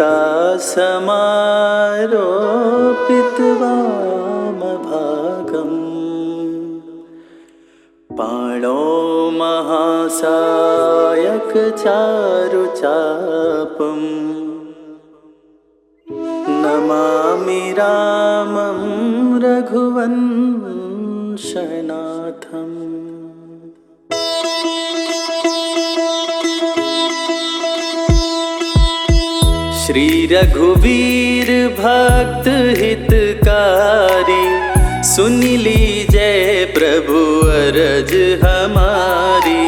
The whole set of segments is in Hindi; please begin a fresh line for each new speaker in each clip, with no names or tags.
सीता समारोपितवामभागम् पाणौ महासायकचारुचापम् नमामि रामं रघुवंशनाथम्। श्री रघुवीर भक्त हितकारी सुन लीजय प्रभु अरज हमारी।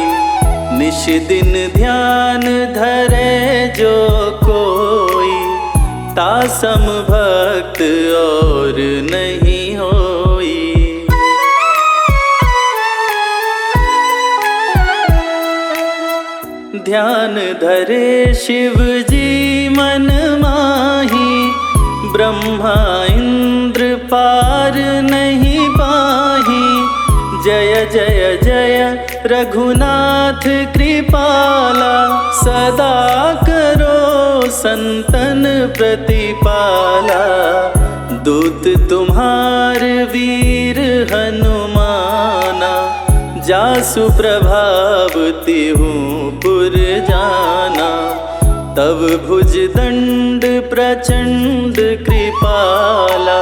निश दिन ध्यान धरे जो कोई तासम भक्त और नहीं होई। ध्यान धरे शिव जी मन माही ब्रह्मा इंद्र पार नहीं पाही। जय जय जय रघुनाथ कृपाला सदा करो संतन प्रतिपाला। दूत तुम्हार वीर हनुमाना जासु प्रभाव तिहूँ पुर जाना। तब भुज दंड प्रचंड कृपाला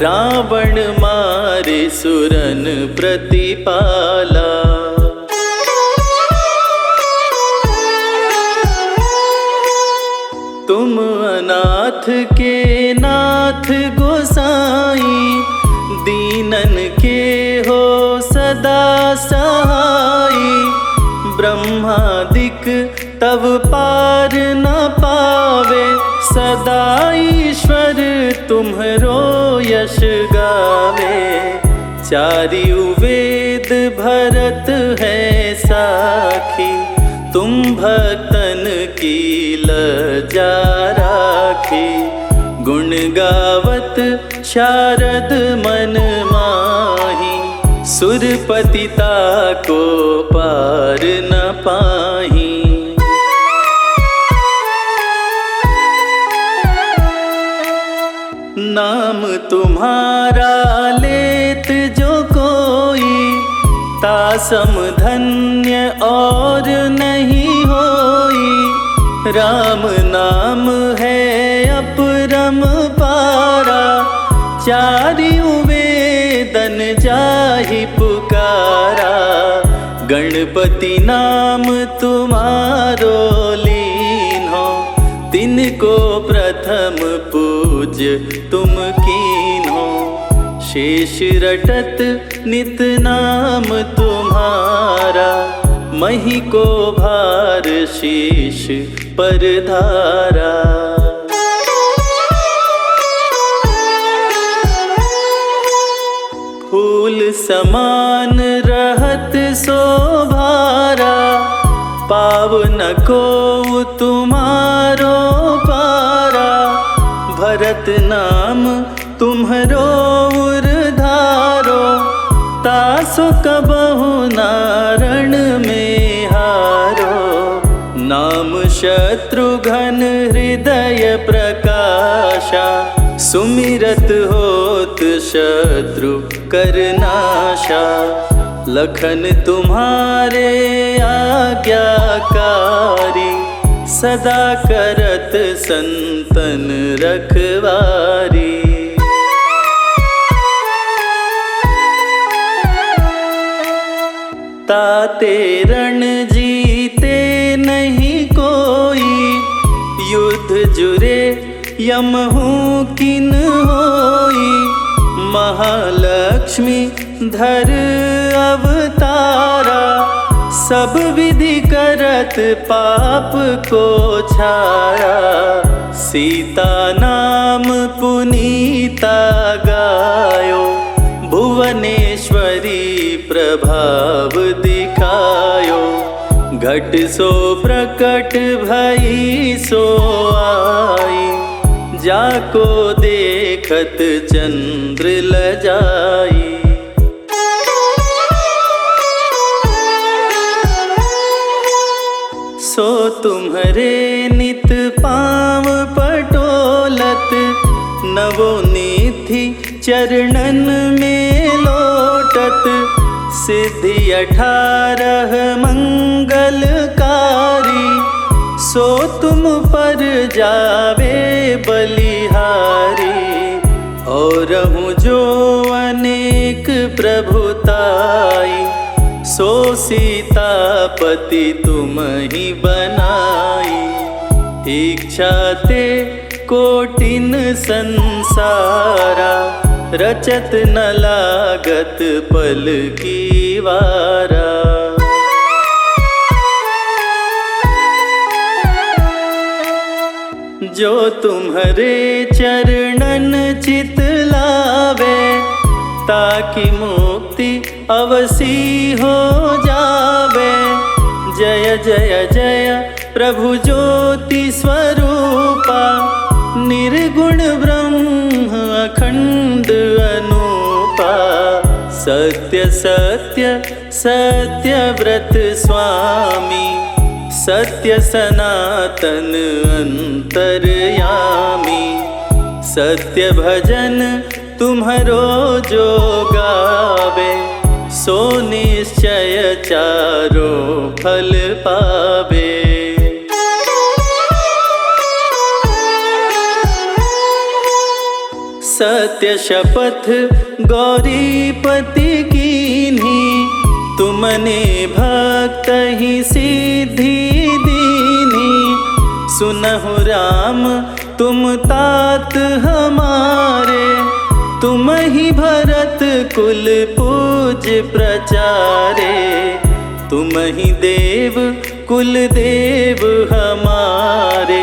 रावण मारे सुरन प्रतिपाला। तुम अनाथ के नाथ गोसाई दीनन के हो सदा सहाई। ब्रह्मादिक तब पार न पावे सदा ईश्वर तुम्हरो यश गावे। चारियु वेद भरत है साखी तुम भक्तन की लज्जा राखी। गुण गावत शारद मन माही सुरपतिता को पार न पाही। नाम तुम्हारा लेत जो कोई तासम धन्य और नहीं होई। राम नाम है अपरम पारा चारियु वेदन जाहि पुकारा। गणपति नाम तुम्हारो लीन्हो तिनको प्रथम पूज्य तुम कीन्हो। शेष रटत नित नाम तुम्हारा मही को भार शीश पर धारा। फूल समान रहत शोभारा पावन को तुम्हारो पारा। भरत नाम तुम्हरो उरधारो तासो कबहु नारण में हारो। नाम शत्रुघ्न हृदय प्रकाशा सुमिरत होत शत्रु करनाशा। लखन तुम्हारे आज्ञाकारी सदा करत संतन रखवारी। ताते रण जीते नहीं कोई युद्ध जुरे यमहू किन होई। महालक्ष्मी धर अवतारा सब विधि करत पाप को छाया। सीता नाम पुनीता गायो भुवनेश्वरी प्रभाव दिखायो। घट सो प्रकट भई सो आई जाको देखत चंद्र लजाई। सो तुम्हारे नित पाँव पड़ नवोनिधि चरणन में लोटत, सिद्धि 18 मंगलकारी। सो तुम पर जावे बलिहारी, और हूँ जो अनेक प्रभुताई। सो सीतापति तुम ही बनाई, इच्छा ते कोटिन संसारा। रचत न लागत पल की वारा। जो तुम्हारे चरणन चित लावे, ताकि मुक्ति अवसी हो जावे। जय जय जय प्रभु ज्योति स्वरूपा, निर्गुण ब्रह्म अखंड अनूपा। सत्य सत्य सत्य व्रत स्वामी, सत्य सनातन अंतर्यामी। सत्य भजन तुम्हारो जो गावे, सो निश्चय चारो फल पावे। सत्य शपथ गौरीपति कीन्ही, तुमने भक्त ही सिद्धि दीन्ही। सुनहु राम तुम तात हमारे, तुम ही भरत कुल पूज प्रचारे। तुम ही देव कुल देव हमारे,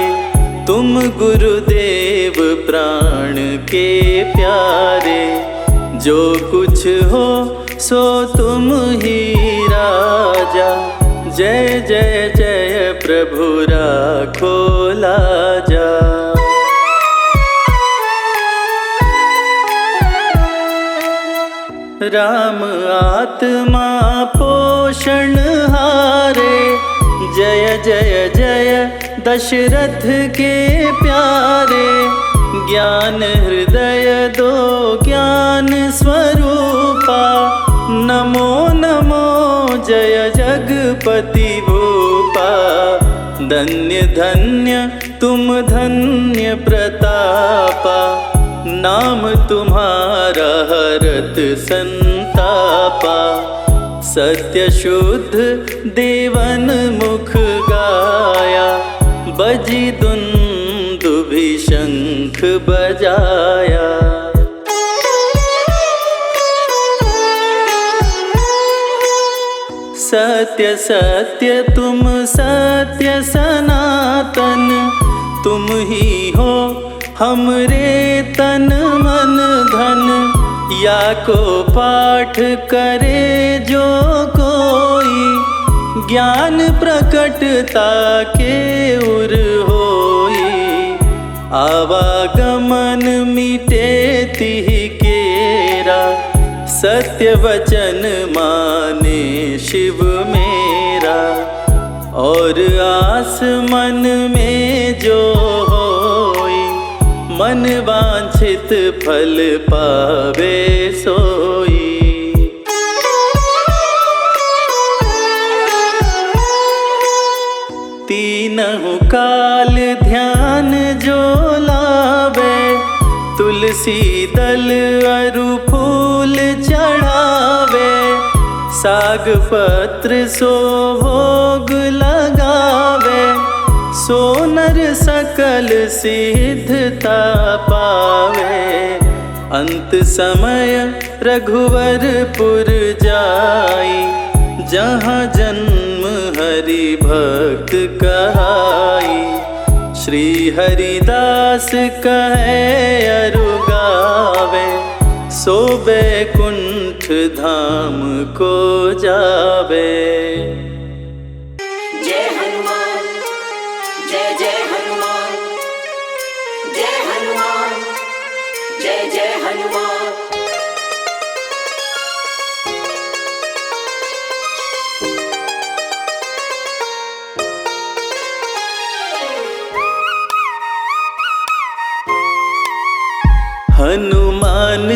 तुम गुरुदेव प्राण के प्यारे। जो कुछ हो सो तुम ही राजा, जय जय जय प्रभु राखो लाजा। राम आत्मा पोषण हारे, जय जय जय दशरथ के प्यारे। ज्ञान हृदय दो ज्ञान स्वरूपा, नमो नमो जय जगपति भूपा। धन्य धन्य तुम धन्य प्रतापा, नाम तुम्हारा हरत संतापा। सत्य शुद्ध देवन मुख गाया, बजी दुंदुभि शंख बजाया। सत्य सत्य तुम सत्य सनातन, तुम ही हो हमरे तन मन धन। या को पाठ करे जो कोई, ज्ञान प्रकटता के उर होई। आवागमन मिटे तिहि केरा, सत्य वचन माने शिव मेरा। और आस मन में जो होई, मन वांछित फल पावे सोई। तीनहु काल ध्यान जो लावे, तुलसी दल अरु फूल चढ़ावे। साग पत्र सो भोग लगावे, सो नर सकल सिद्धता पावे। अंत समय रघुवरपुर जाई, जहाँ जन्म हरि भक्त कहाई। श्री हरिदास कहे अरु गावे, सो बैकुंठ धाम को जावे।
जय हनुमान जय जय हनुमान, जय हनुमान जय जय हनुमान।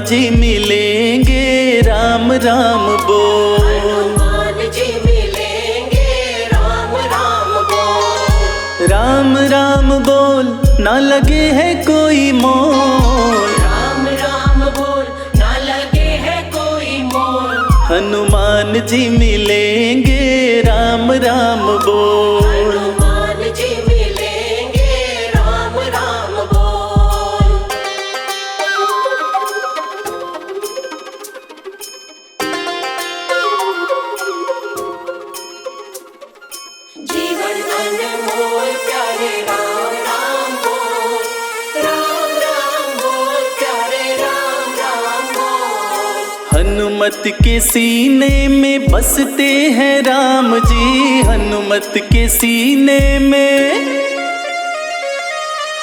जी मिलेंगे, राम राम बोल।
हनुमान जी मिलेंगे, राम राम बोल।
राम राम बोल, ना लगे है कोई मोल।
राम राम बोल, ना लगे है कोई मोल।
हनुमान जी मिलेंगे, राम राम बोल।
हनुमान जी मिलेंगे, राम राम बोल। जीवन अनमोल प्यारे राम राम बोल। राम राम बोल प्यारे राम राम बोल।
हनुमत के सीने में बसते हैं राम जी, हनुमत के सीने में,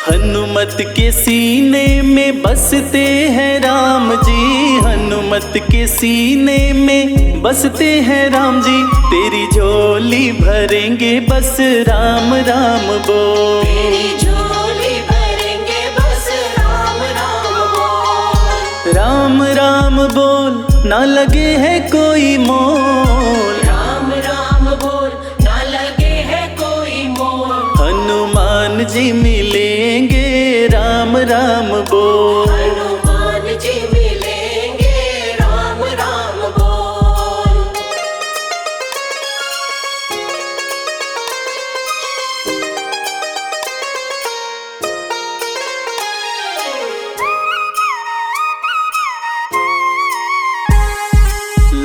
हनुमत के सीने में बसते हैं राम जी, हनुमत के सीने में बसते हैं राम जी। तेरी झोली भरेंगे बस राम राम बोल।
तेरी झोली भरेंगे बस राम राम बोल।
राम राम बोल, ना लगे है कोई मोल।
राम राम बोल, ना लगे है कोई मोल।
हनुमान जी मिलेंगे, राम राम बोल।
हनुमान जी मिलेंगे, राम राम बोल।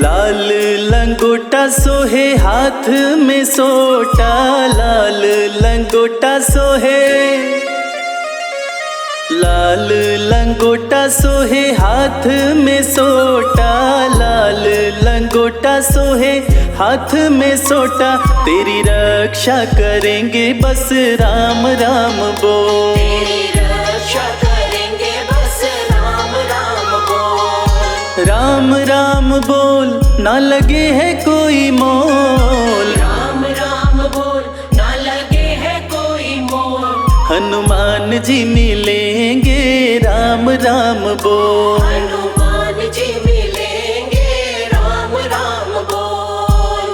लाल लंगोटा सोहे हाथ में सोटा, लाल लंगोटा सोहे, लाल लंगोटा सोहे हाथ में सोटा, लाल लंगोटा सोहे हाथ में सोटा। तेरी रक्षा करेंगे बस राम राम बोल।
तेरी रक्षा करेंगे बस राम राम बोल।
राम राम बोल, ना लगे है कोई मोल।
राम राम बोल, ना लगे है कोई मोल।
हनुमान जी मिलेंगे, राम राम बोल।
हनुमान जी मिलेंगे, राम राम बोल।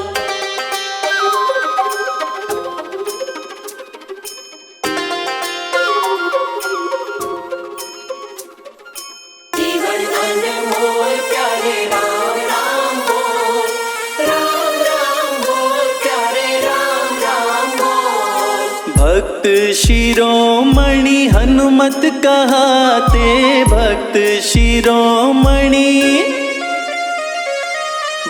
जीवन अनमोल प्यारे राम राम बोल। राम राम बोल प्यारे राम राम बोल।
भक्त शिरोमणि हनुमत कहाते, भक्त शिरोमणि,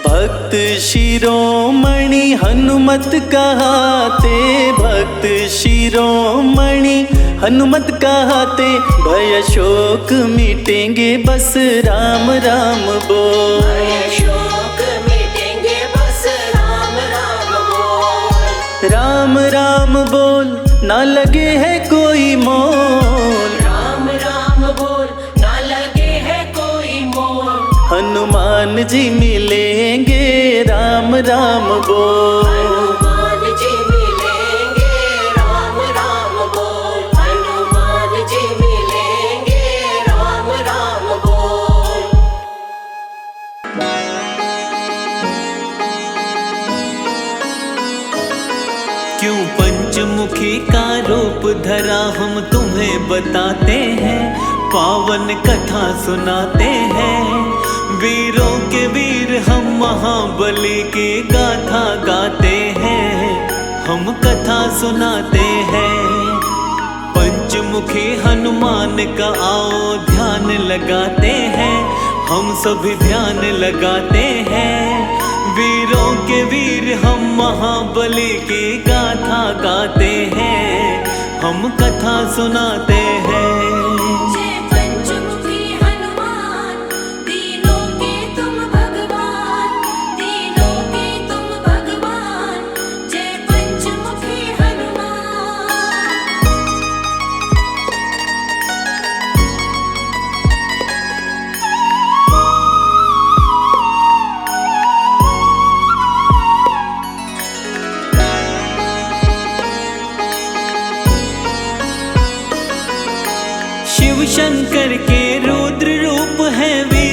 भक्त शिरोमणि हनुमत कहाते, भक्त शिरोमणि हनुमत कहाते। भय शोक मिटेंगे बस राम राम बोल।
भय शोक मिटेंगे बस राम राम बोल।
राम राम बोल, ना लगे है कोई मोल।
राम राम बोल, ना लगे है कोई मोल।
हनुमान जी मिलेंगे, राम राम बोल।
हनुमान जी मिलेंगे, राम राम बोल। हनुमान जी मिलेंगे, राम राम बोल।
क्यों पंचमुखी का रूप धरा हम तुम्हें बताते हैं, पावन कथा सुनाते हैं। वीरों के वीर हम महाबली की गाथा गाते हैं, हम कथा सुनाते हैं। पंचमुखी हनुमान का आओ ध्यान लगाते हैं, हम सभी ध्यान लगाते हैं। वीरों के वीर हम महाबली की गाथा गाते हैं, हम कथा सुनाते हैं।
जय पंचमुखी हनुमान, दीनों के तुम भगवान, दीनों के तुम भगवान। जय पंचमुखी हनुमान।
शिव शंकर के रुद्र रूप है वीर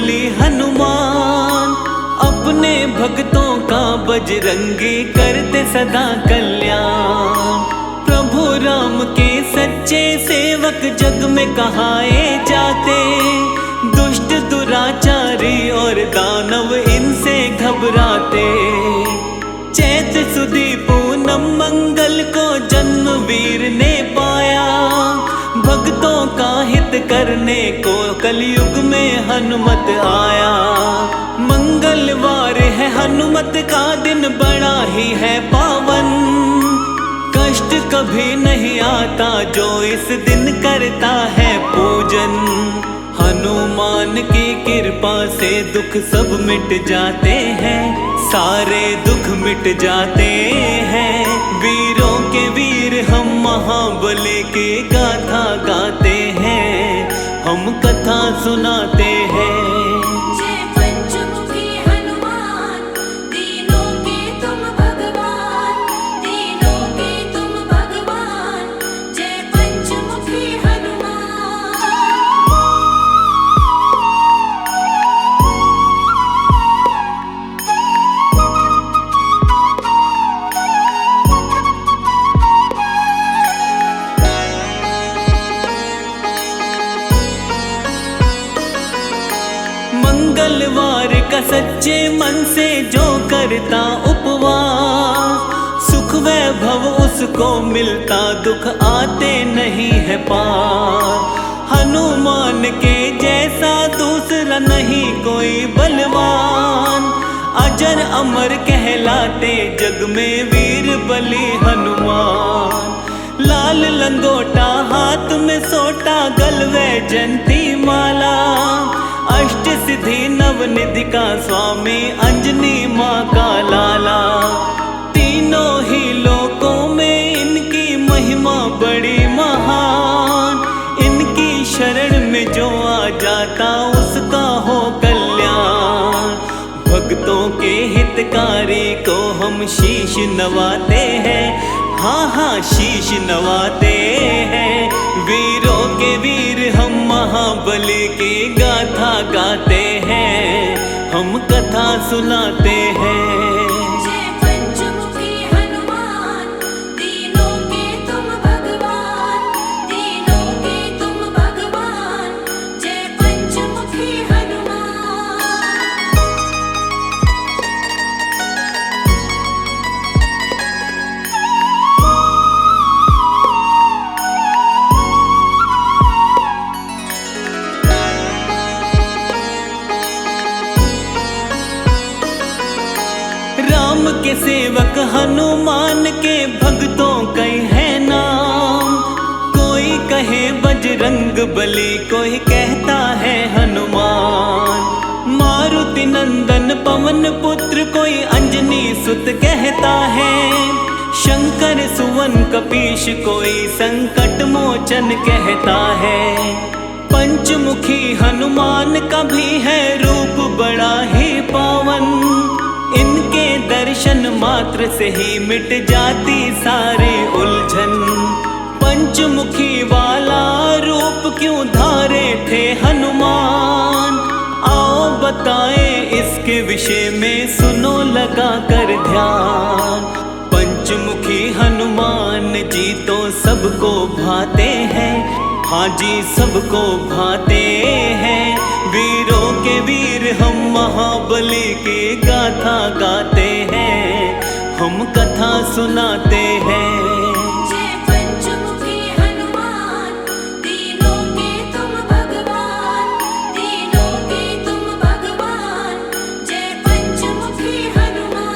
बली हनुमान, अपने भक्तों का बजरंगी करते सदा कल्याण। प्रभु राम के सच्चे सेवक जग में कहाए जाते, दुष्ट दुराचारी और दानव इनसे घबराते। चैत सुदी पूनम मंगल को जन्म वीर ने पाया, भक्तों का हित करने को कलयुग में हनुमत आया। मंगलवार है हनुमत का दिन, बड़ा ही है पावन, कष्ट कभी नहीं आता जो इस दिन करता है पूजन। हनुमान की कृपा से दुख सब मिट जाते हैं, सारे दुख मिट जाते हैं। वीरों के वीर हम महाबली की गाथा गाते हैं, हम कथा सुनाते हैं।
जय पंचमुखी हनुमान, तीनों के तुम भगवान, तीनों के तुम भगवान। जय पंचमुखी हनुमान।
मंगलवार का सच्चे मन से जो करता उपवास, सुख वैभव उसको मिलता, दुख आते नहीं है पार। हनुमान के जैसा दूसरा नहीं कोई बलवान, अजर अमर कहलाते जग में वीर बली हनुमान। लाल लंगोटा हाथ में सोटा, गलवे जंती माला, अष्ट सिद्धि नवनिधि का स्वामी, अंजनी माँ का लाला। तीनों ही लोकों में इनकी महिमा बड़ी महान, इनकी शरण में जो आ जाता उसका हो कल्याण। भक्तों के हितकारी को हम शीश नवाते हैं, हाँ हाँ शीश नवाते हैं। वीरों के वीर हम महाबली की गाथा गाते हैं, हम कथा सुनाते हैं।
जय पंचमुखी हनुमान, तीनों के तुम भगवान, तीनों के तुम भगवान। जय पंचमुखी हनुमान।
राम के सेवक हनुमान के भक्तों कई है नाम, कोई कहे बजरंग बली, कोई कहता है हनुमान। मारुति नंदन पवन पुत्र, कोई अंजनी सुत कहता है। शंकर सुवन कपीश, कोई संकट मोचन कहता है। पंचमुखी हनुमान का भी है रूप बड़ा ही पावन, इनके दर्शन मात्र से ही मिट जाती सारी उलझन। पंचमुखी वाला रूप क्यों धारे थे हनुमान, आओ बताए इसके विषय में, सुनो लगा कर ध्यान। पंचमुखी हनुमान जी तो सबको भाते हैं, हाँ जी सबको भाते हैं। वीरों के वीर हम महाबली की गाथा गाते हैं, हम कथा सुनाते हैं।
जय पंचमुखी हनुमान, तीनों के तुम भगवान, तीनों के तुम भगवान। जय पंचमुखी हनुमान।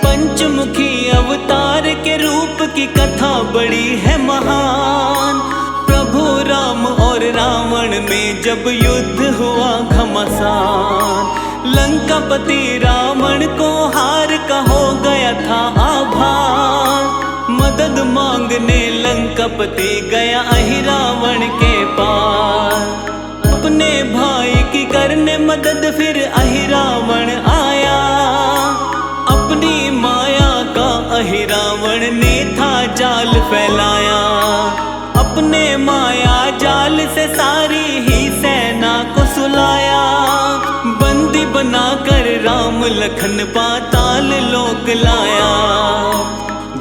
पंचमुखी अवतार के रूप की कथा बड़ी है महान। प्रभु राम और रावण में जब युद्ध हुआ घमासान, लंकापति रावण को हार का हो गया था आभार। मदद मांगने लंकापति गया अहि रावण के पार। अपने भाई की करने मदद फिर अहिरावण आया, अपनी माया का अहिरावण ने था जाल फैलाया। अपने माया जाल से सारी ही सेना को सुलाया, बंदी बनाकर राम लखन पाताल लोक लाया।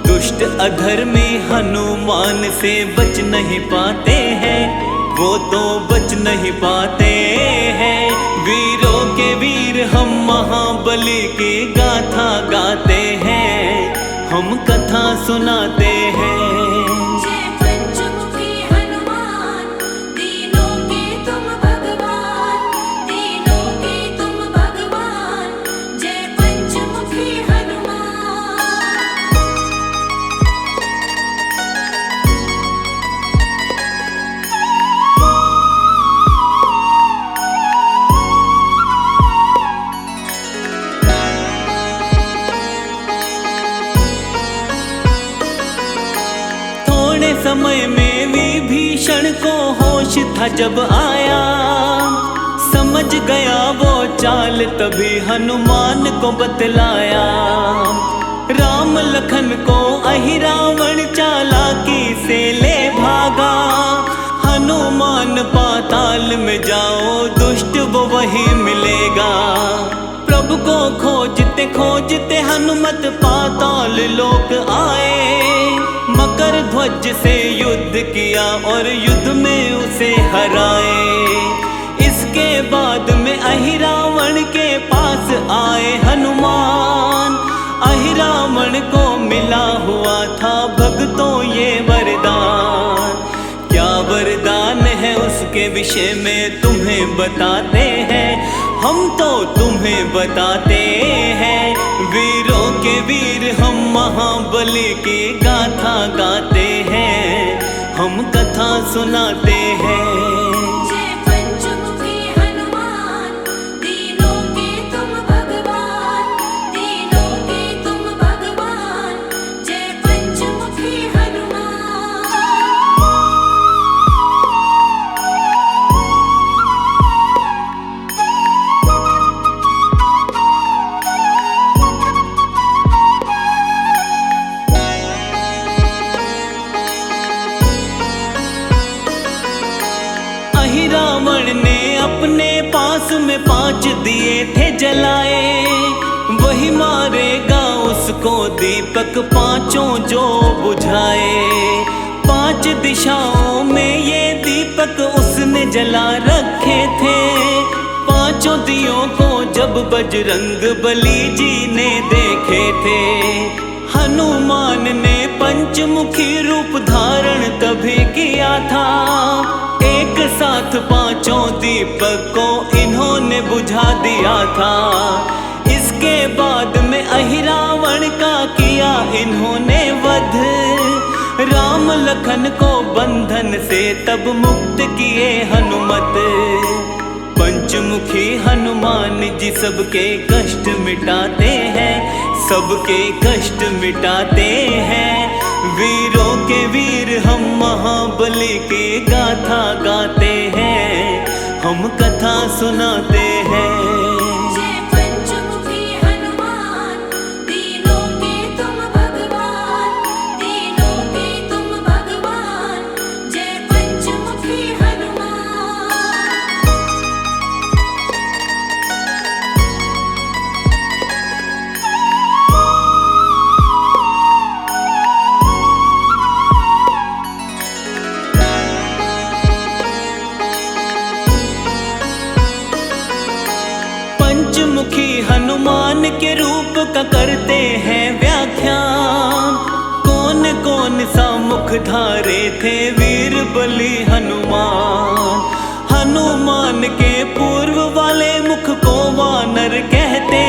दुष्ट अधर्मी हनुमान से बच नहीं पाते हैं, वो तो बच नहीं पाते हैं। वीरों के वीर हम महाबली की गाथा गाते हैं, हम कथा सुनाते हैं।
जय पंचमुखी हनुमान, तीनों के तुम भगवान, तीनों के तुम भगवान। जय पंचमुखी हनुमान।
थोड़े समय में विभीषण को होश था जब आया, समझ गया वो चाल तभी हनुमान को बतलाया। राम लखन को अहिरावण चालाकी से ले भागा, हनुमान पाताल में जाओ दुष्ट वो वही मिलेगा। प्रभु को खोजते खोजते हनुमत पाताल लोक आए, मकर ध्वज से युद्ध किया और युद्ध में उसे हराए। इसके बाद में अहिरावण के पास आए हनुमान, अहिरावण को मिला हुआ था भक्तों ये वरदान। क्या वरदान है उसके विषय में तुम्हें बताते हैं, हम तो तुम्हें बताते हैं। वीरों के वीर हम महाबली की गाथा गाते हैं, हम कथा सुनाते हैं।
जय पंचमुखी हनुमान, तीनों के तुम भगवान, तीनों के तुम भगवान। जय पंचमुखी हनुमान।
अहिरावण ने अपने पास में 5 दिए थे जलाए, वही मारेगा उसको दीपक पांचों जो बुझाए। 5 दिशाओं में ये दीपक उसने जला रखे थे, पांचों दियों को जब बजरंग बली जी ने देखे थे। हनुमान ने पंचमुखी रूप धारण तभी किया था, एक साथ 5 दीपक को इन्होंने बुझा दिया था। इसके बाद में अहिरावण का किया इन्होंने वध, राम लखन को बंधन से तब मुक्त किए हनुमत। पंचमुखी हनुमान जी सबके कष्ट मिटाते हैं, सबके कष्ट मिटाते हैं। वीरों के वीर हम महाबली की गाथा गाते हैं, हम कथा सुनाते हैं।
जय पंचमुखी हनुमान, तीनों के तुम भगवान, तीनों के तुम भगवान। जय पंचमुखी हनुमान।
पंचमुखी हनुमान के रूप का करते हैं व्याख्यान, कौन कौन सा मुख धारे थे वीर बली हनुमान। हनुमान के पूर्व वाले मुख को वानर कहते,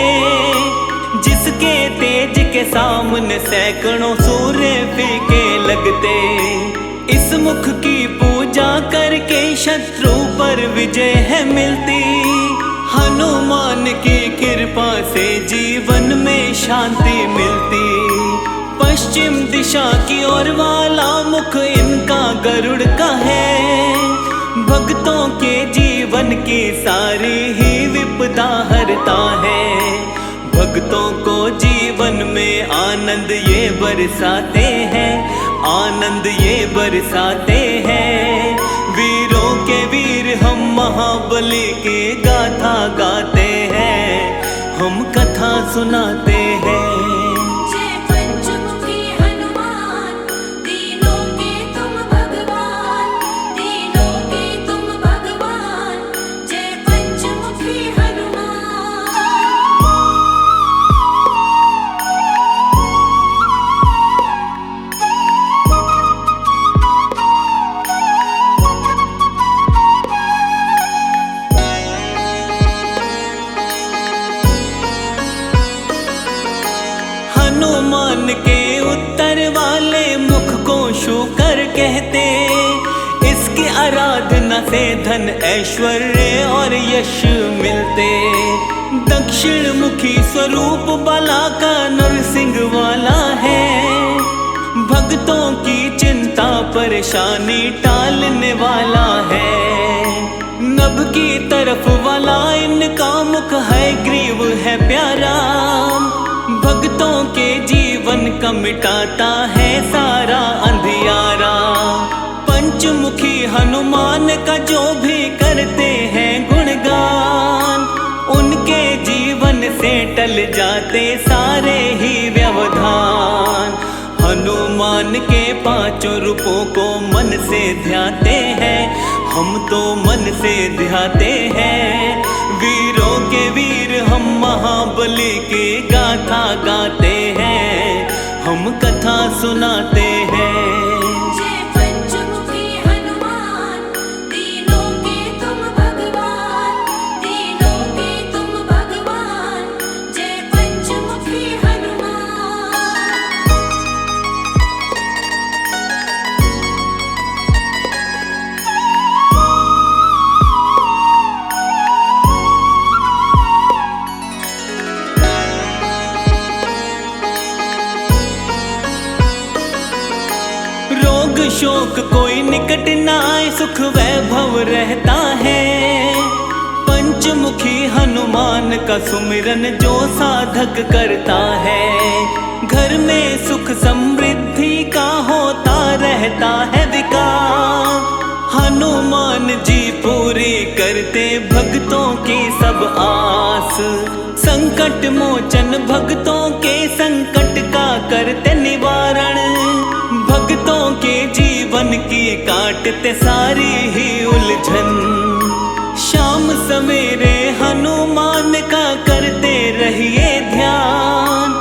जिसके तेज के सामने सैकड़ों सूर्य फीके लगते। इस मुख की पूजा करके शत्रु पर विजय है मिलती, हनुमान की कृपा से जीवन में शांति मिलती। पश्चिम दिशा की ओर वाला मुख इनका गरुड़ का है, भक्तों के जीवन की सारी ही विपदा हरता है। भक्तों को जीवन में आनंद ये बरसाते हैं, आनंद ये बरसाते हैं। वीरों के वीर हम महाबली की गाथा गाते हैं, हम कथा सुनाते हैं।
जय पंचमुखी हनुमान, तीनों के तुम भगवान, तीनों के तुम भगवान। जय पंचमुखी हनुमान।
हनुमान के उत्तर वाले मुख को शूकर कहते, इसकी आराधना से धन ऐश्वर्य और यश मिलते। दक्षिण मुखी स्वरूप बाला का नरसिंह वाला है, भक्तों की चिंता परेशानी टालने वाला है। नभ की तरफ वाला इनका मुख है, ग्रीव है प्यारा, भक्तों के जीवन का मिटाता है सारा अंधियारा। पंचमुखी हनुमान का जो भी करते हैं गुणगान, उनके जीवन से टल जाते सारे ही व्यवधान। हनुमान के पांचों रूपों को मन से ध्याते हैं, हम तो मन से ध्याते हैं। वीरों के वीर हम महाबली की गाथा गाते हैं, हम कथा सुनाते हैं।
जय पंचमुखी हनुमान, तीनों के तुम भगवान, तीनों के तुम भगवान। जय पंचमुखी हनुमान।
रोग शोक कोई निकट न आए, सुख वैभव रहता है। पंचमुखी हनुमान का सुमिरन जो साधक करता है, घर में सुख समृद्धि का होता रहता है विकास। हनुमान जी पूरी करते भक्तों की सब आस, संकट मोचन भक्तों के संकट का करते निवारण। भक्तों के जीवन की काटते सारी ही उलझन, शाम सवेरे हनुमान का करते रहिए ध्यान।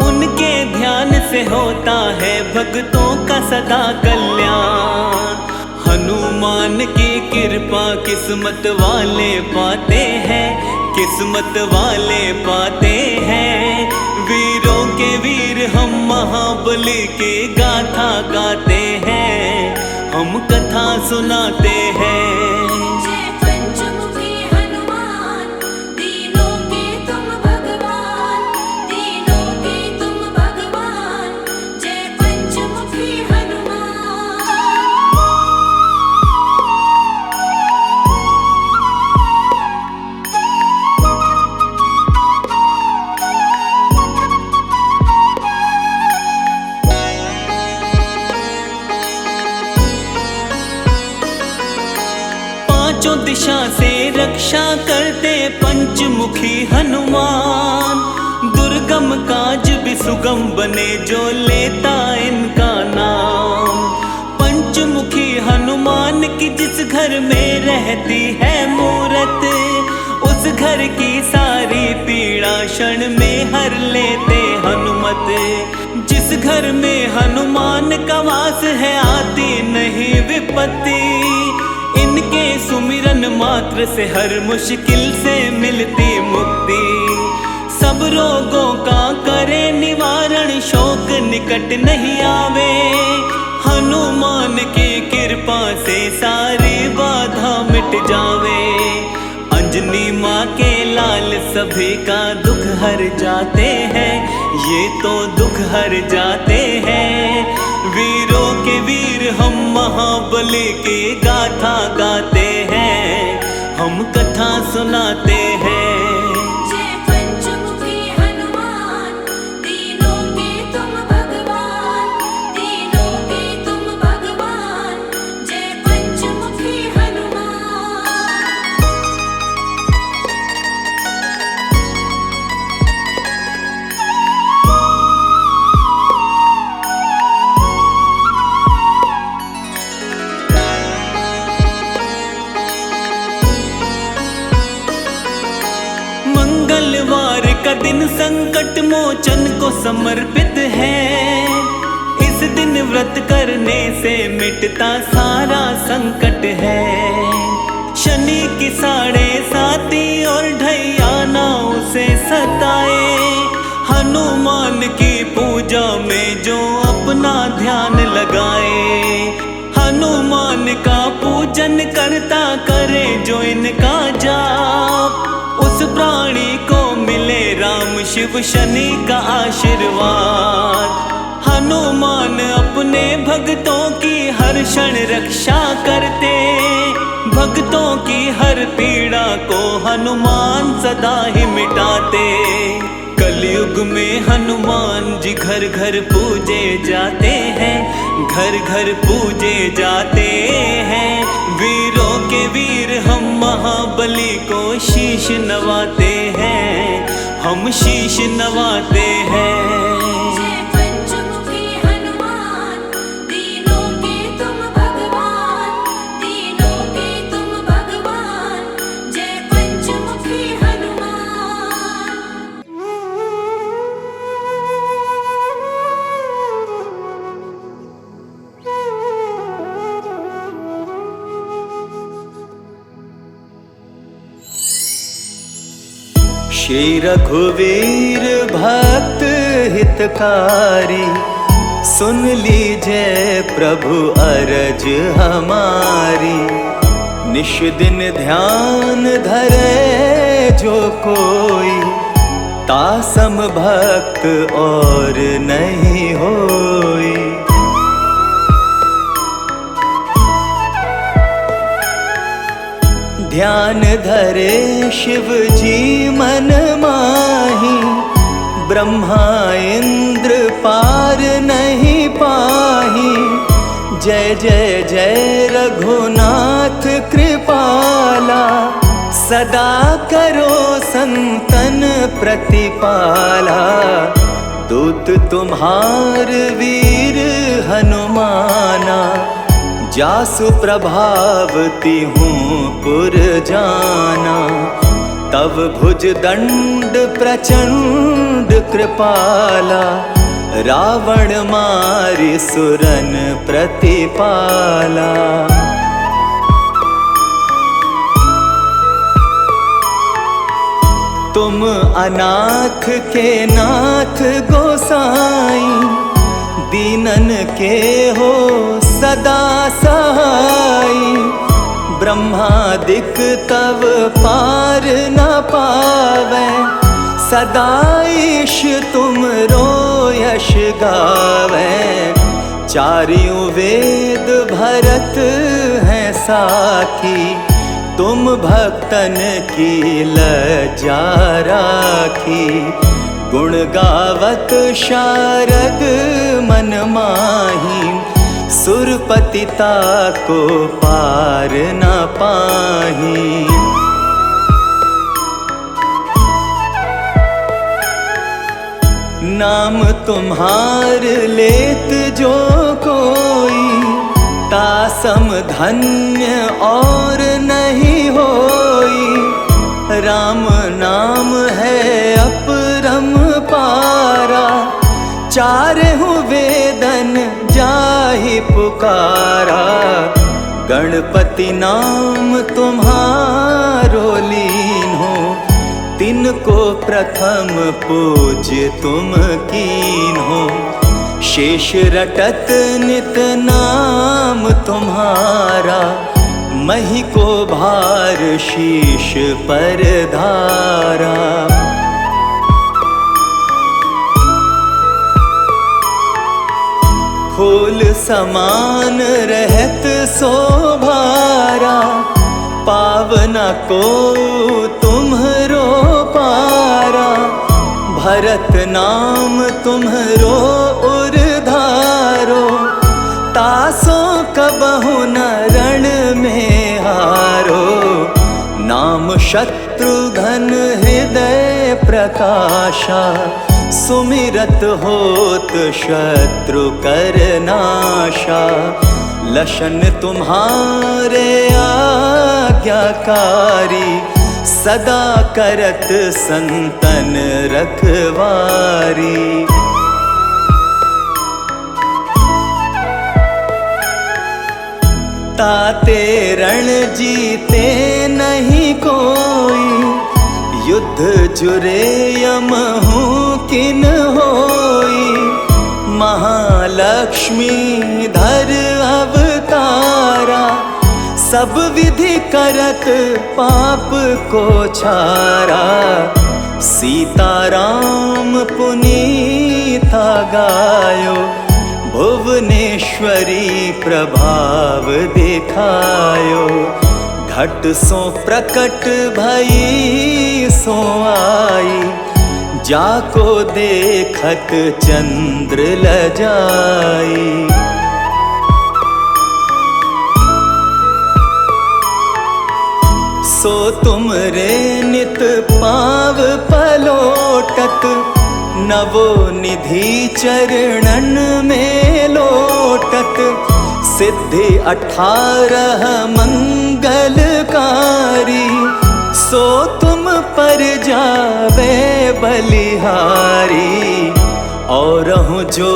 उनके ध्यान से होता है भक्तों का सदा कल्याण। हनुमान की कृपा किस्मत वाले पाते हैं, किस्मत वाले पाते हैं। वीरों के वीर हम महाबली की गाथा गाते हैं, हम कथा सुनाते हैं।
जय पंचमुखी हनुमान, तीनों के तुम भगवान, तीनों के तुम भगवान। जय पंचमुखी हनुमान।
पांचों दिशा से रक्षा करते पंचमुखी हनुमान। दुर्गम काज भी सुगम बने जो लेता इनका नाम। पंचमुखी हनुमान की जिस घर में रहती है मूरत, उस घर की सारी पीड़ा क्षण में हर लेते हनुमत। जिस घर में हनुमान का वास है आती नहीं विपत्ति, इनके सुमिरन मात्र से हर मुश्किल से मिलती मुक्ति। सब रोगों का करे निवारण, शोक निकट नहीं आवे। हनुमान की कृपा से सारी बाधा मिट जावे। अंजनी माँ के लाल सभी का दुख हर जाते हैं, ये तो दुख हर जाते हैं। वीरों के वीर हम महाबली की गाथा गाते हैं, हम कथा सुनाते हैं।
जय पंचमुखी हनुमान, तीनों के तुम भगवान, तीनों के तुम भगवान। जय पंचमुखी हनुमान।
मंगलवार का दिन संकट मोचन को समर्पित है। इस दिन व्रत करने से मिटता सारा संकट है। शनि की 7.5 और ढैया ना उसे सताए। हनुमान की पूजा में जो अपना ध्यान लगाए, हनुमान का पूजन करता करे जो इनका जाप, उस प्राणी को मिले राम शिव शनि का आशीर्वाद। हनुमान अपने भक्तों की हर क्षण रक्षा करते, भक्तों की हर पीड़ा को हनुमान सदा ही मिटाते। कलयुग में हनुमान जी घर घर पूजे जाते हैं, घर घर पूजे जाते हैं। वीरों के वीर हम महाबली को शीश नवाते हैं, हम शीश नवाते हैं।
जय पंचमुखी हनुमान, तीनों के तुम भगवान, तीनों के तुम भगवान। जय पंचमुखी हनुमान।
श्री रघुवीर भक्त हितकारी, सुन लीजिए प्रभु अरज हमारी। निश दिन ध्यान धरे जो कोई, तासम भक्त और नहीं होई। ध्यान धरे शिव जी मन माही, ब्रह्मा इंद्र पार नहीं पाही। जय जय जय रघुनाथ कृपाला, सदा करो संतन प्रतिपाला। दूत तुम्हार वीर हनुमाना, जासु प्रभावती हूँ पुर जाना। तव भुज दंड प्रचंड कृपाला, रावण मारि सुरन प्रतिपाला। तुम अनाथ के नाथ गोसाई, दीनन के हो सदा सहाई। ब्रह्मादिक तव पार न पावै, सदा ईश तुम रो यश गावै। चारियों वेद भरत हैं साखी, तुम भक्तन की लज्जा राखी। गुण गावत शारद मन माही, सुरपतिता को पार न पाही। नाम तुम्हार लेत जो कोई, तासम धन्य और नहीं होई। राम नाम है अपरम पारा, चारहु वेदन जाहि पुकारा। गणपति नाम तुम्हारो लीन हो, तिनको प्रथम पूज्य तुम कीन हो। शेष रटत नित नाम तुम्हारा, मही को भार शीश पर धारा। फूल समान रहत शोभारा, पावना को तुम्हरो पारा, भरत नाम तुम्हरो उरधारो, तासो कबहु न रण में हारो। नाम शत्रुघ्न हृदय प्रकाशा, सुमिरत होत शत्रु कर नाशा। लशन तुम्हारे आज्ञाकारी, सदा करत संतन रखवारी। ताते रण जीते नहीं कोई, युद्ध जुरे यमहु किन होई। महालक्ष्मी धर अवतारा, सब विधि करत पाप को छारा। सीताराम पुनीता गायो, भुवनेश्वरी प्रभाव दिखायो। घट सो प्रकट भई सो आई, जाको देखत चंद्र लजाई। सो तुमरे नित पाव पलोटत, नवो निधि चरणन में लोटत। सिद्धि 18 मंगलकारी, सो तुम पर जावे बलिहारी। और जो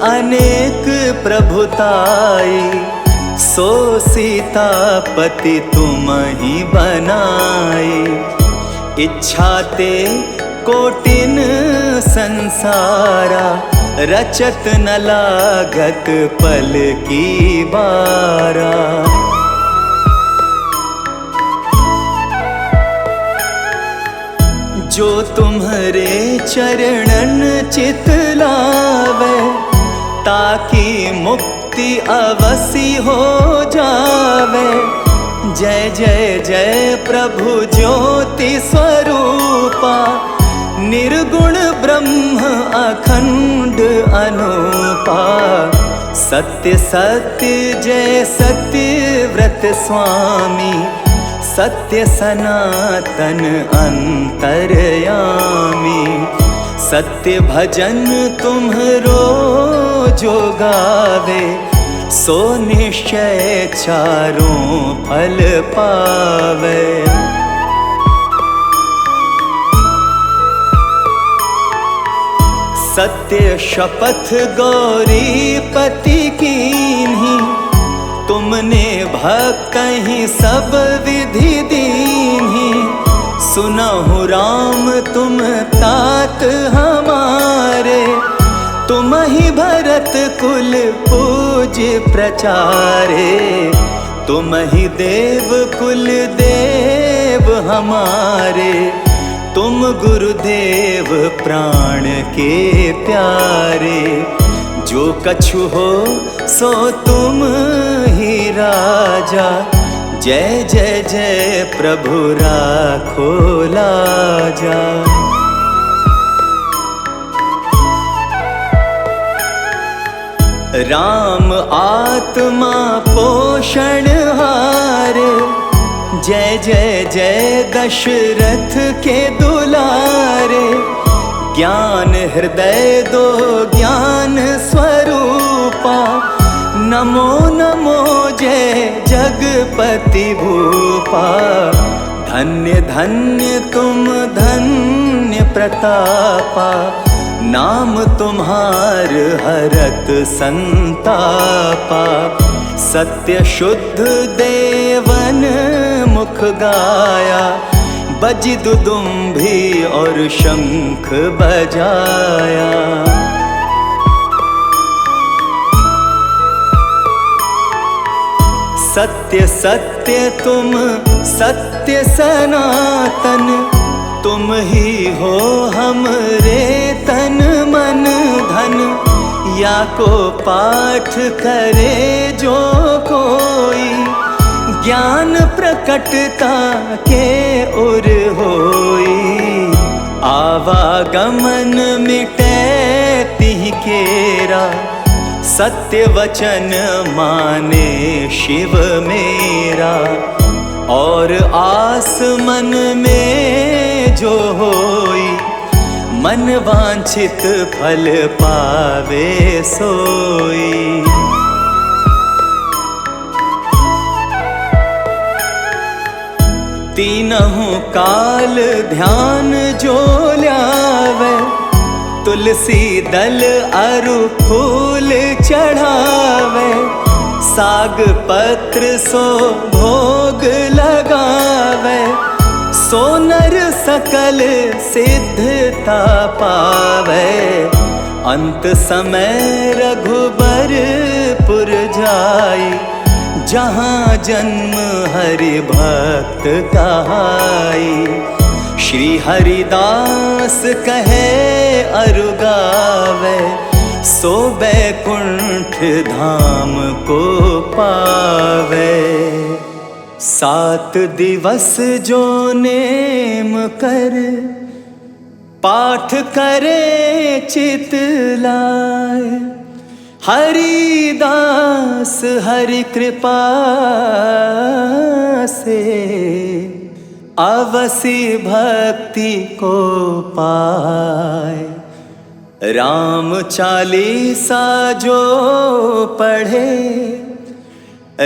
अनेक प्रभुताई, सो सीतापति तुम ही बनाई। इच्छा ते कोटिन संसारा, रचत न लागत पल की बारा। जो तुम्हारे चरणन चित लावे, ताकि मुक्ति अवसी हो जावे। जय जय जय प्रभु ज्योति स्वरूपा, निर्गुण ब्रह्म अखंड अनूपा। सत्य सत्य जय सत्य व्रत स्वामी, सत्य सनातन अंतर्यामी। सत्य भजन तुम्हरो जो गावे, सो निश्चय चारों फल पावे। सत्य शपथ गौरीपति कीन्ही, तुमने भक्त ही सब विधि दीन्ही। सुनहु राम तुम तात हमारे, तुम ही भरत कुल पूज प्रचारे। तुम ही देव कुल देव हमारे, तुम गुरुदेव प्राण के प्यारे। जो कछु हो सो तुम ही राजा, जय जय जय प्रभु राखो लाजा। राम आत्मा पोषण हारे, जय जय जय दशरथ के दुलारे। ज्ञान हृदय दो ज्ञान स्वरूपा, नमो नमो जय जगपति भूपा। धन्य धन्य तुम धन्य प्रतापा, नाम तुम्हार हरत संतापा। सत्य शुद्ध देवन मुख गाया, बजी दुदुम्भी और शंख बजाया। सत्य सत्य तुम सत्य सनातन, तुम ही हो हमरे तन मन धन। या को पाठ करे जो कोई, ज्ञान प्रकटता के उर होई, आवागमन मिटे तिहि केरा, सत्य वचन माने शिव मेरा। और आस मन में जो होई, मन वांछित फल पावे सोई। तीनों काल ध्यान जो ल्यावे, तुलसी दल अरु फूल चढ़ावे, साग पत्र सो भोग लगावे, सो नर सकल सिद्धता पावे। अंत समय रघुबरपुर जाई, जहाँ जन्म हरि भक्त कहाई। श्री हरिदास कहे अरु गावे, सो बैकुंठ धाम को पावे। 7 दिवस जो नेम कर, पाठ करे चित लाए, हरिदास हरि कृपा से, अवसि भक्ति को पाए। राम चालीसा जो पढ़े,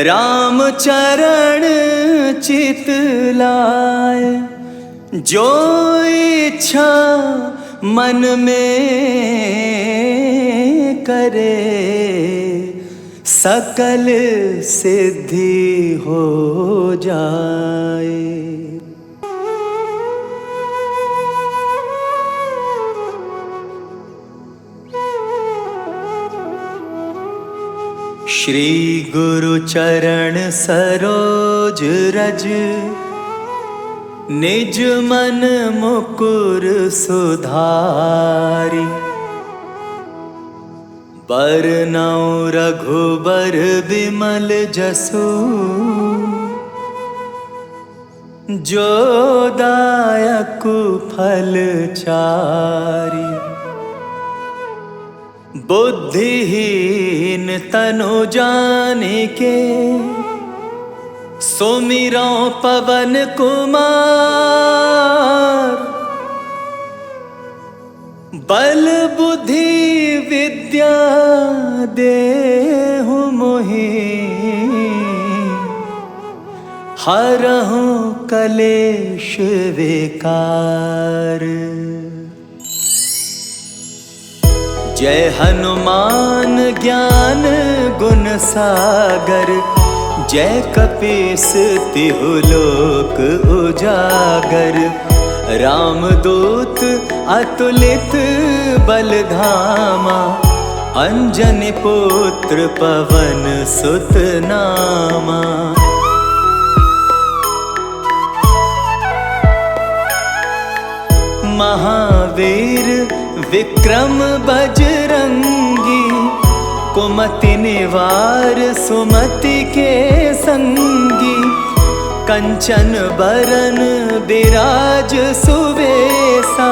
राम चरण चित लाए, जो इच्छा मन में करे, सकल सिद्धि हो जाए। श्री गुरु चरण सरोज रज, निज मन मुकुर सुधारी। बरनउँ रघुबर विमल जसु, जो दायक फल चारी। बुद्धिहीन तनु जानिके, सुमिरौ पवन कुमार। बल बुद्धि विद्या देहु मोहि, हरहु कलेश विकार। जय हनुमान ज्ञान गुण सागर, जय कपीस तिहु लोक उजागर। रामदूत अतुलित बल धामा, अंजनी पुत्र पवन सुत नामा। महावीर विक्रम बजरंगी, कुमति निवार सुमति के संगी। कंचन बरन बिराज सुवेसा,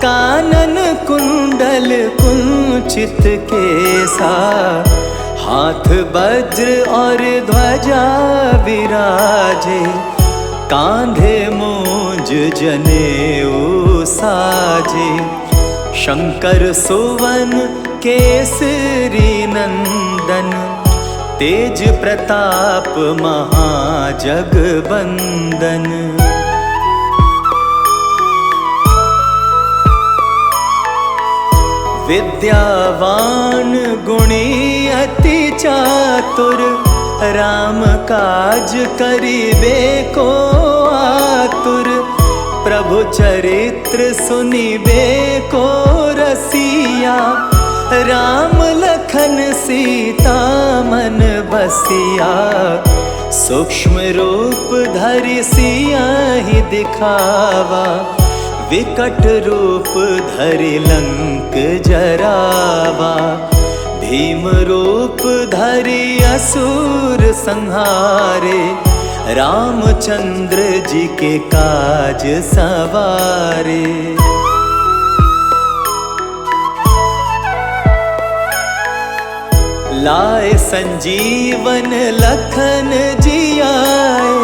कानन कुंडल कुंचित केसा। हाथ वज्र और ध्वजा विराजे, कांधे मूंज जनेऊ साजे। शंकर सुवन केसरी नंदन, तेज प्रताप महाजगबंदन। विद्यावान गुणी अति चातुर, राम काज करिबे को आतुर। प्रभु चरित्र सुनिबे को रसिया, राम लखन सीता मन बसिया। सूक्ष्म रूप धरि सियाहि दिखावा, विकट रूप धरि लंक जरावा। भीम रूप धरि असुर संहारे, रामचंद्र जी के काज सवारे। लाए संजीवन लखन जी आए,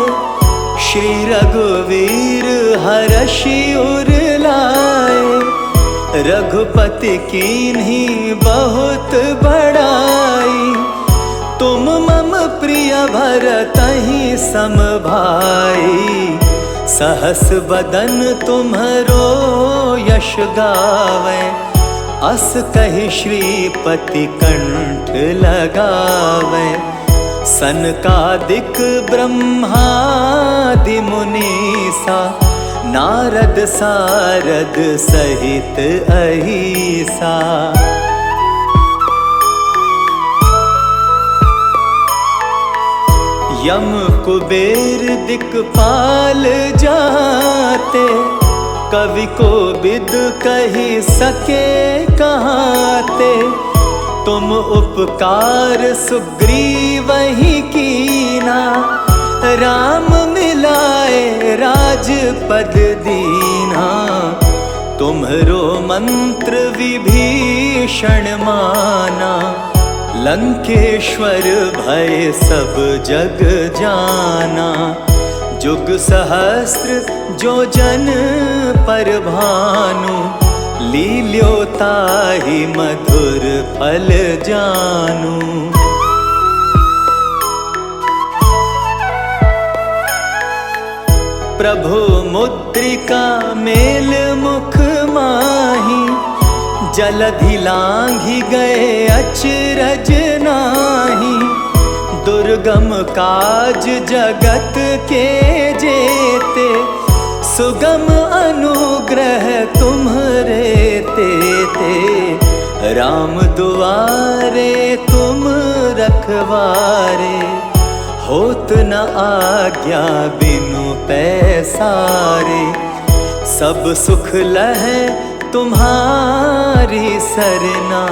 श्री रघुवीर हर्षि उर लाए। रघुपति कीन्ही बहुत बड़ाई, तुम मम प्रिय भरतहि सम भाई। सहस बदन तुम्हरो यश गावे, अस कहि श्रीपति कंठ लगावे। सनकादिक ब्रह्मादि मुनीसा, नारद सारद सहित अहिसा। यम कुबेर दिक्पाल जाते, कवि को बिद कही सके कहाते। तुम उपकार सुग्रीव ही कीना, राम मिलाए राजपद दीना। तुम्हरो मंत्र विभीषण माना, लंकेश्वर भय सब जग जाना। जुग सहस्त्र जो जन पर भानु, लील्यो ताहि मधुर फल जानु। प्रभु मुद्रिका मेल मुख माही, जलधि लांघि गए अचरज नाही। दुर्गम काज जगत के जेते, सुगम अनुग्रह तुम्हरे तेते। राम दुआरे तुम रखवारे, होत न आज्ञा बिनु पैसारे। सब सुख लहै तुम्हारी सरना,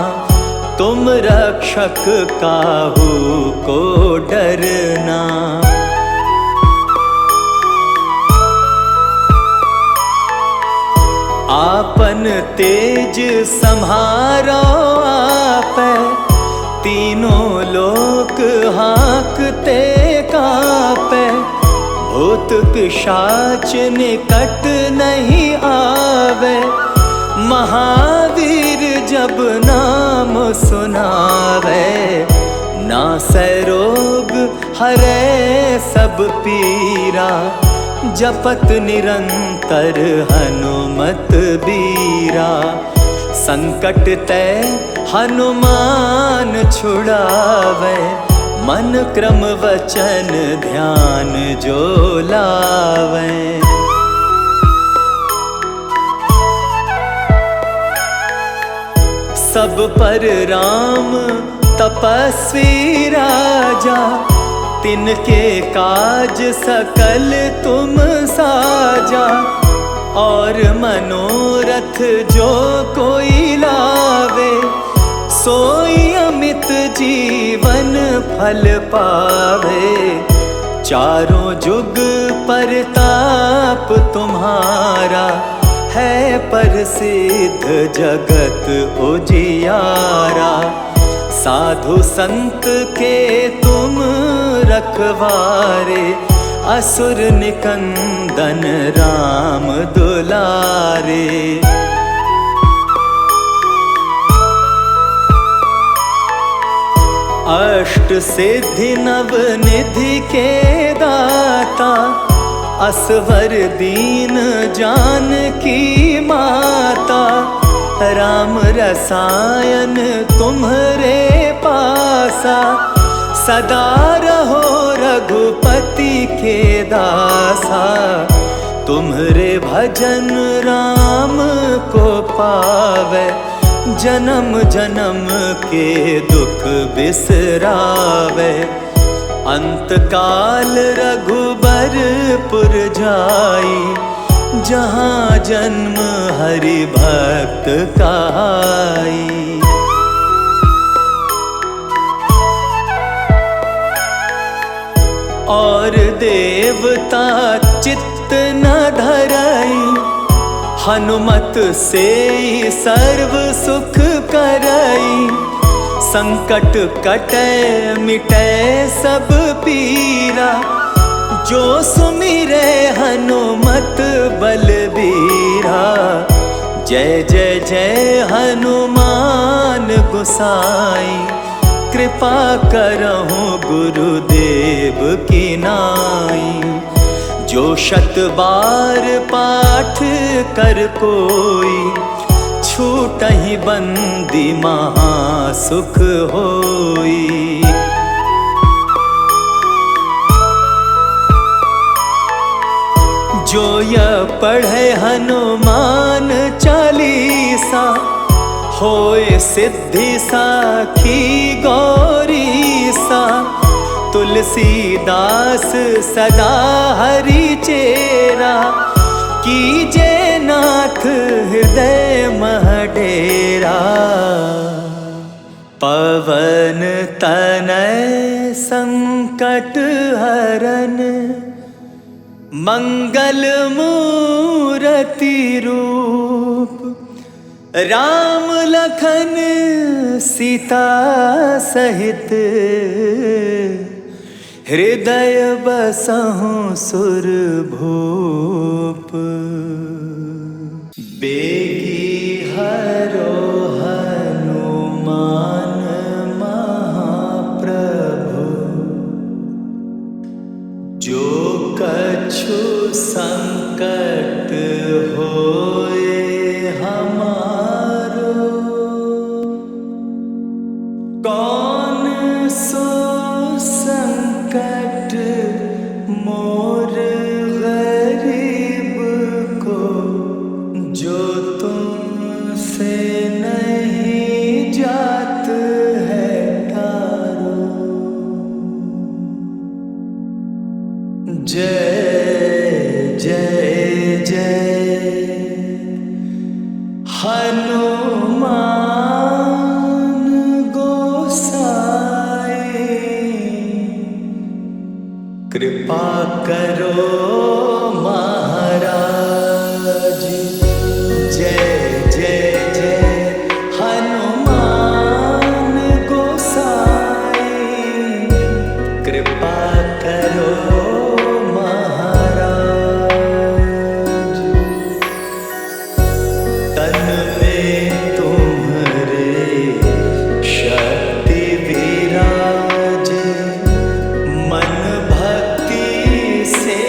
तुम रक्षक काहू को डरना। आपन तेज सम्हारो आपै, तीनों लोक हाँकते कापै। भूत पिशाच निकट नहीं आवे, महावीर जब नाम सुनावे। नासै रोग हरै सब पीरा, जपत निरंतर हनुमत बीरा। संकट ते हनुमान छुड़ावे, मन क्रम वचन ध्यान जो लावे। सब पर राम तपस्वी राजा, तिनके काज सकल तुम साजा। और मनोरथ जो कोई लावे, सोई अमित जीवन फल पावे। चारों जुग परताप तुम्हारा, है प्रसिद्ध जगत उजियारा। साधु संत के तुम रखवारे, असुर निकंदन राम दुलारे। अष्ट सिद्धि नव निधि के दाता, असवर दीन जानकी माता। राम रसायन तुम्हरे पासा, सदा रहो रघुपति के दासा। तुम्हरे भजन राम को पावे, जन्म जन्म के दुख बिसरावे। अंत काल रघुबरपुर जाई, जहाँ जन्म हरि भक्त कहाई। और देव देवता चित्त न धरई, हनुमत से सर्व सुख करई। संकट कटे मिटे सब पीरा, जो सुमिरे हनुमत बलबीरा। जय जय जय हनुमान गोसाई, कृपा करहु गुरुदेव की नाई। जो 100 बार पाठ कर कोई, छूटहि बंदी महासुख होई। जो यह पढ़े हनुमान चालीसा, होए सिद्धि साखी गौरीसा। तुलसीदास सदा हरि चेरा, कीजे नाथ हृदय मह डेरा। पवन तनय संकट हरन, मंगल मूरति रूप। राम लखन सीता सहित, हृदय बसहु सुरभूप। बेगी हरो हनुमान महाप्रभु, जो कछु संकट होए हमारो। कौन सो संकट मोर गरीब को, जो तुमसे नहीं जात है टारो। जय जय जय हनुमान गोसाई, कृपा करो महाराज। जय जय जय हनुमान गोसाई, कृपा करो महाराज। तन में तुम्हारे शक्ति विराजे, मन भक्ति से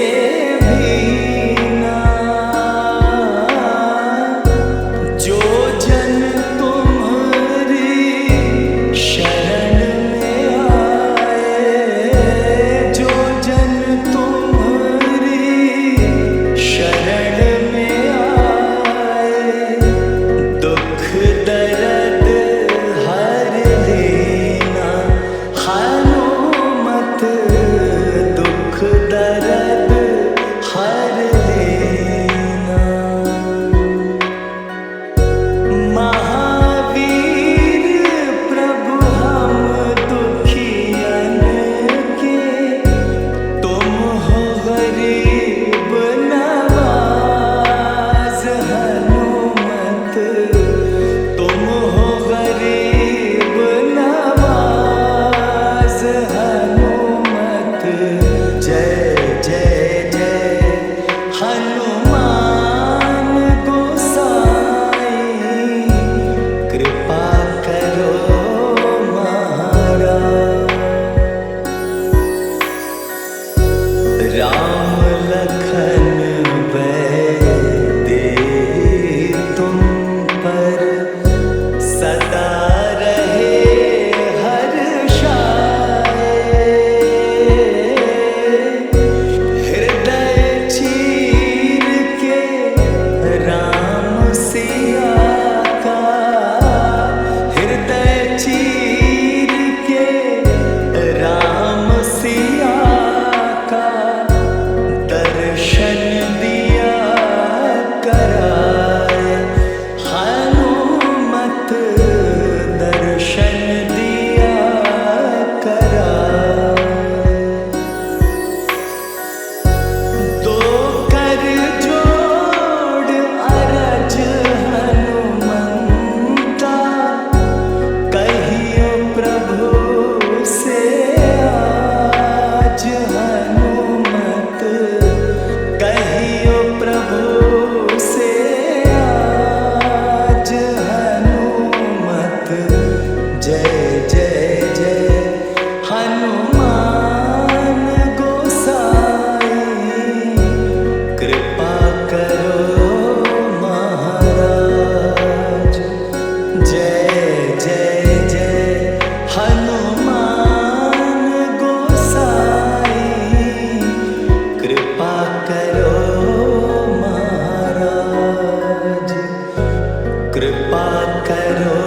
करो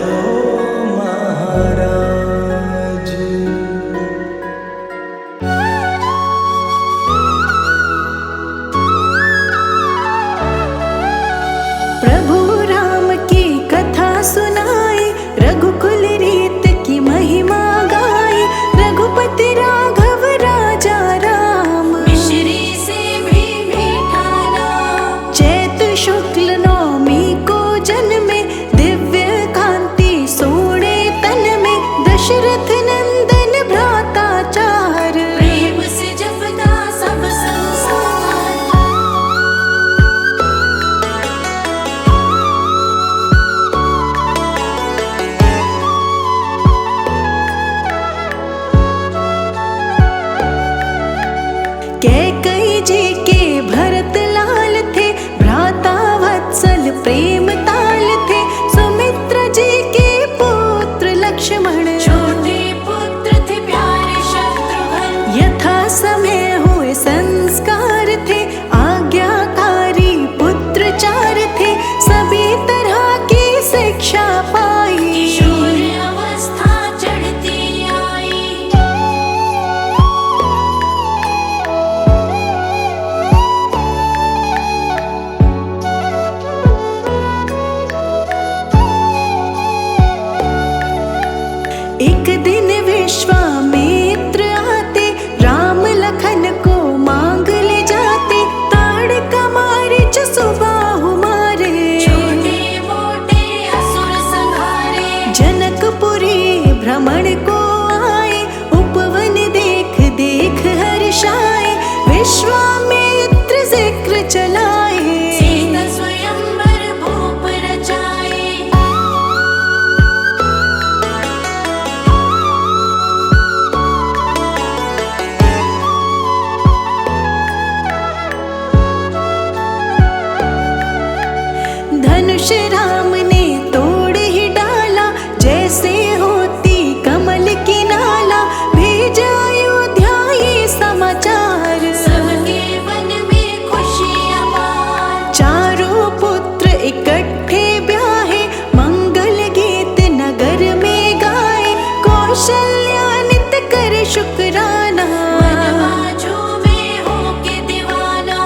महाराज।
प्रभु राम की कथा सुनाए, रघुकुल रीत की महिमा गाए। रघुपति राघव राजा राम,
मिश्री से भी मीठा नाम।
चैत शुक्ल नवमी को जन्मे, दिव्य कांति सोने तन में। दशरथ नंदन भ्राता चार,
प्रेम से जपता सब संसार।
कैकेयी जी के भरत लाल थे, भ्राता वत्सल प्रेम ताल थे। सुमित्रा जी के पुत्र लक्ष्मण,
छोटे पुत्र थे प्यारे शत्रुघ्न।
यथा समय हुए संस्कार थे, आज्ञाकारी पुत्र चार थे। सभी तरह की शिक्षा पाई,
किशोर अवस्था चढ़ती आई।
एक दिन विश्वामित्र आते, राम लखन को मांग ले जाते। ताड़का मारीच सुबाहु मारे,
छोटे मोटे असुर संहारे।
जनकपुरी भ्रमण को आए। उपवन देख देख हर्षाए, विश्वामित्र जिक्र चलाए।
सीता स्वयंवर भूप रचाए।
धनुष राम ने तोड़ ही डाला, जैसे होती कमल की नाला। भेजा अयोध्या ये समाचार,
सबके मन में खुशी अपार।
चारों पुत्र इकट्ठे ब्याहे, मंगल गीत नगर में गाए। कौशल्या नित करे शुक्राना,
मनवाजू में होके दीवाना।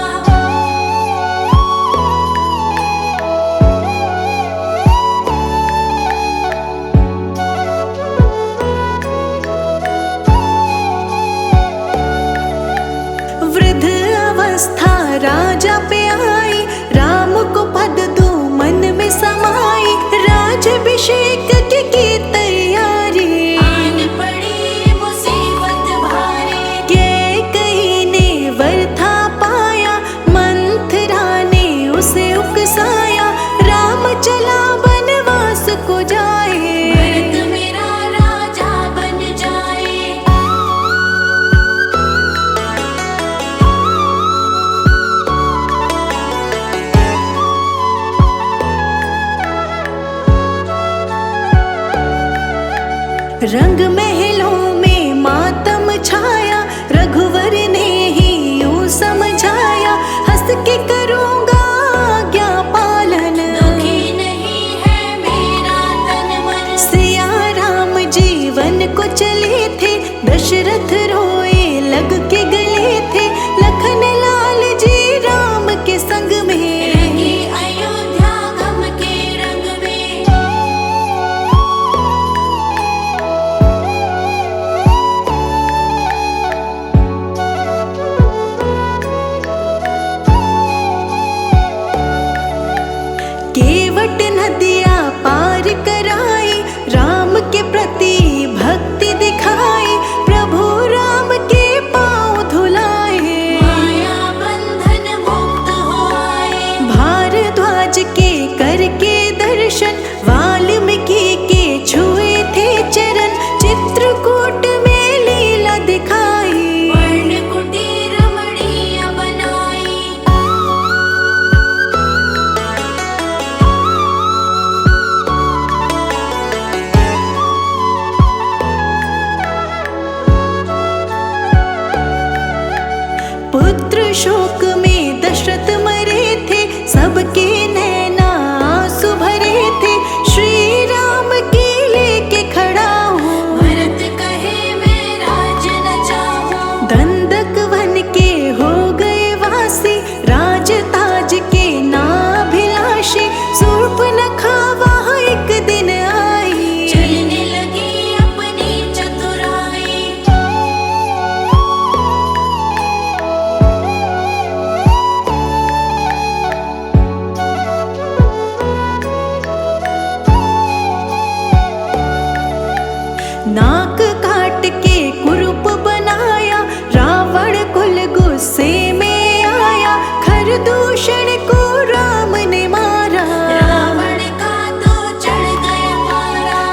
वृद्ध अवस्था राजा पे आई, राम को पद दो मन में समाई। राजाभिषेक की तैयारी,
आन पड़ी मुसीबत भारी।
कैकेयी ने वर था पाया, मंथरा ने उसे उकसाया। राम चला वनवास को जाए,
भरत मेरा राजा बन जाए।
रंग महलों में मातम छाया। रघुवर ने ही यूं समझाया, हंस के करूँगा आज्ञा पालन।
दुखी नहीं है मेरा तन मन।
सिया राम जीवन को चले थे, दशरथ रोए लग के गले थे। लखन लाल जी राम के संग में,
रंगी अयोध्या गम के रंग में।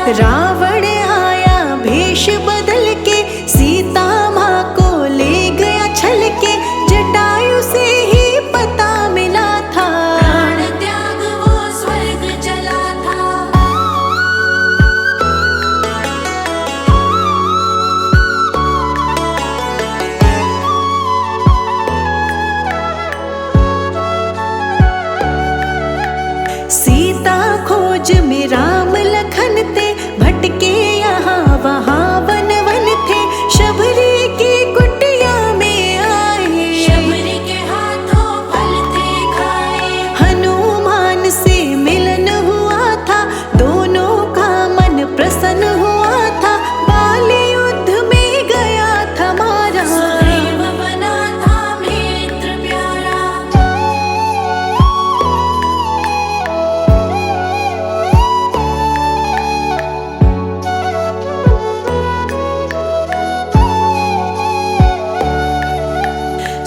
रावण आया भेष बदल के, सीता माँ को ले गया छल के, जटायु से ही पता मिला था,
प्राण त्याग वो स्वर्ग चला था।
सीता खोज में राम लखन थे, भटके यहाँ वहाँ वन वन थे, शबरी की कुटिया में आए,
शबरी के हाथों फल थे खाए,
हनुमान से मिलन हुआ था, दोनों का मन प्रसन्न हुआ था, बाल युद्ध में गया था मारा,
सुग्रीव बना था मित्र प्यारा।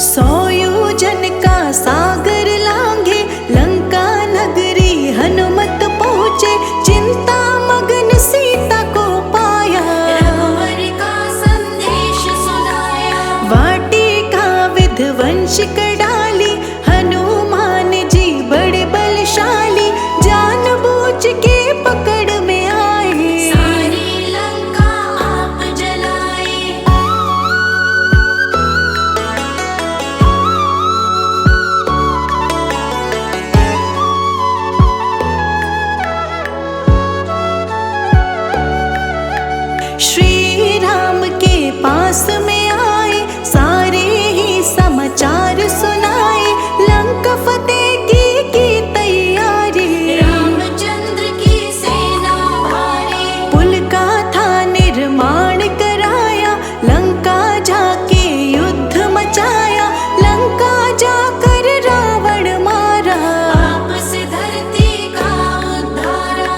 सौ योजन का सागर लांघे, लंका नगरी हनुमत पहुँचे, चिंता मगन सीता को पाया,
रघुवर का संदेश सुनाया,
वाटिका विध्वंस कर डाली, हनुमान जी बड़े बलशाली, जानबूझ के पकड़ में आए,
सारी लंका आप जलाए।
श्री राम के पास में आए, सारे ही समाचार सुनाए, लंका फतेह की तैयारी,
रामचंद्र की सेना भारी,
पुल का था निर्माण कराया, लंका जाके युद्ध मचाया, लंका जाकर रावण मारा,
आपस धरती का उद्धारा।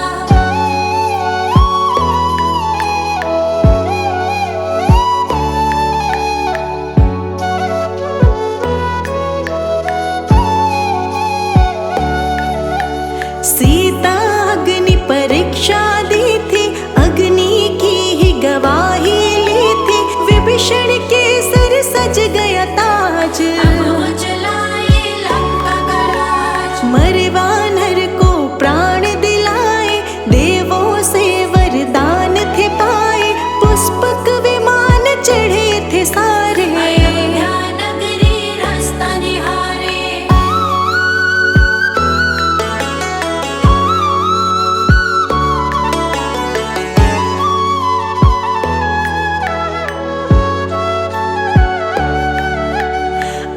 सीता अग्नि परीक्षा दी थी, अग्नि की ही गवाही ली थी, विभीषण के सर सज गया ताज,
अब वो चलाए लंका का राज।
मरवानर को प्राण दिलाए, देवों से वरदान थे पाए, पुष्पक विमान चढ़े थे सारे,
अयोध्या नगरी रास्ता निहारे,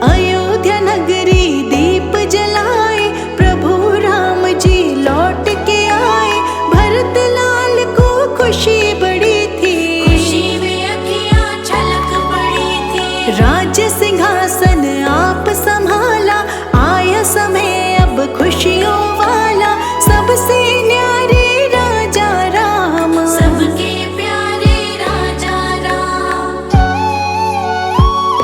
अयोध्या नगरी दीप जलाए, प्रभु राम जी लौट के आए, भरत लाल को खुशी बड़ी थी,
खुशी में अखियाँ छलक पड़ी थी,
राज्य सिंहासन आप संभाला, आया समय अब खुशियों वाला, सबसे न्यारे राजा राम,
सबके प्यारे राजा राम।
सब।
हाँ। हाँ।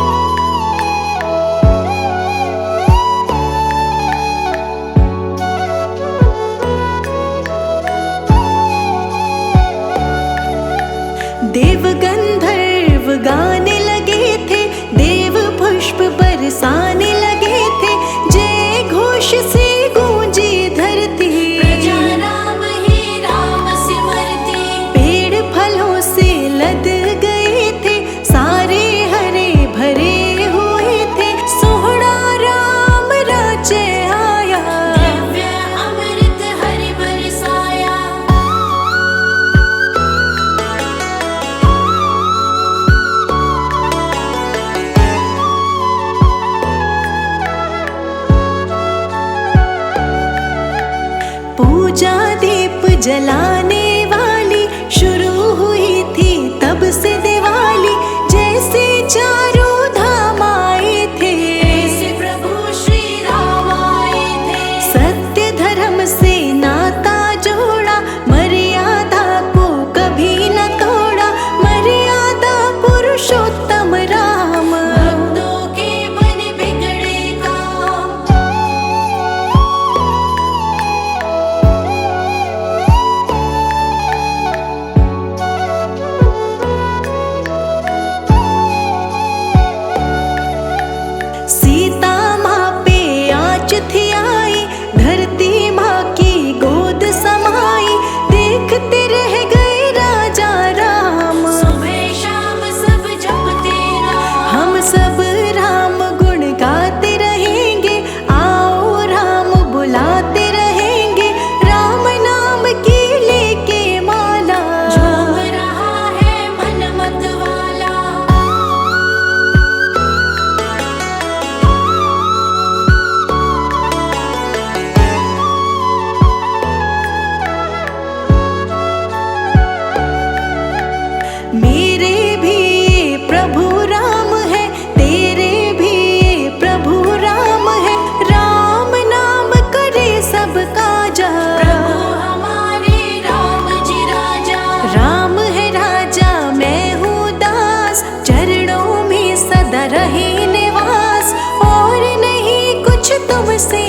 देव गंधर्व गाने लगे थे, देव पुष्प बरसाने लगे थे, जय घोष से गूंजी धरती,
प्रजा राम ही राम सिमरती,
पेड़ फलों से लद गए थे, सारे हरे भरे हुए थे, सोहरा राम राज्य आया,
दिव्य अमृत हरि बरसाया।
पूजा दीप जलाने वाली शुरू हुई थी तब से दिवाली, जैसे चारों धाम आए थे,
ऐसे प्रभु श्री राम आए थे,
सत्य धर्म से नाता जोड़ा, मर्यादा को कभी न तोड़ा, मर्यादा पुरुषोत्तम राम,
भक्तों के बन बिगड़े काम।
से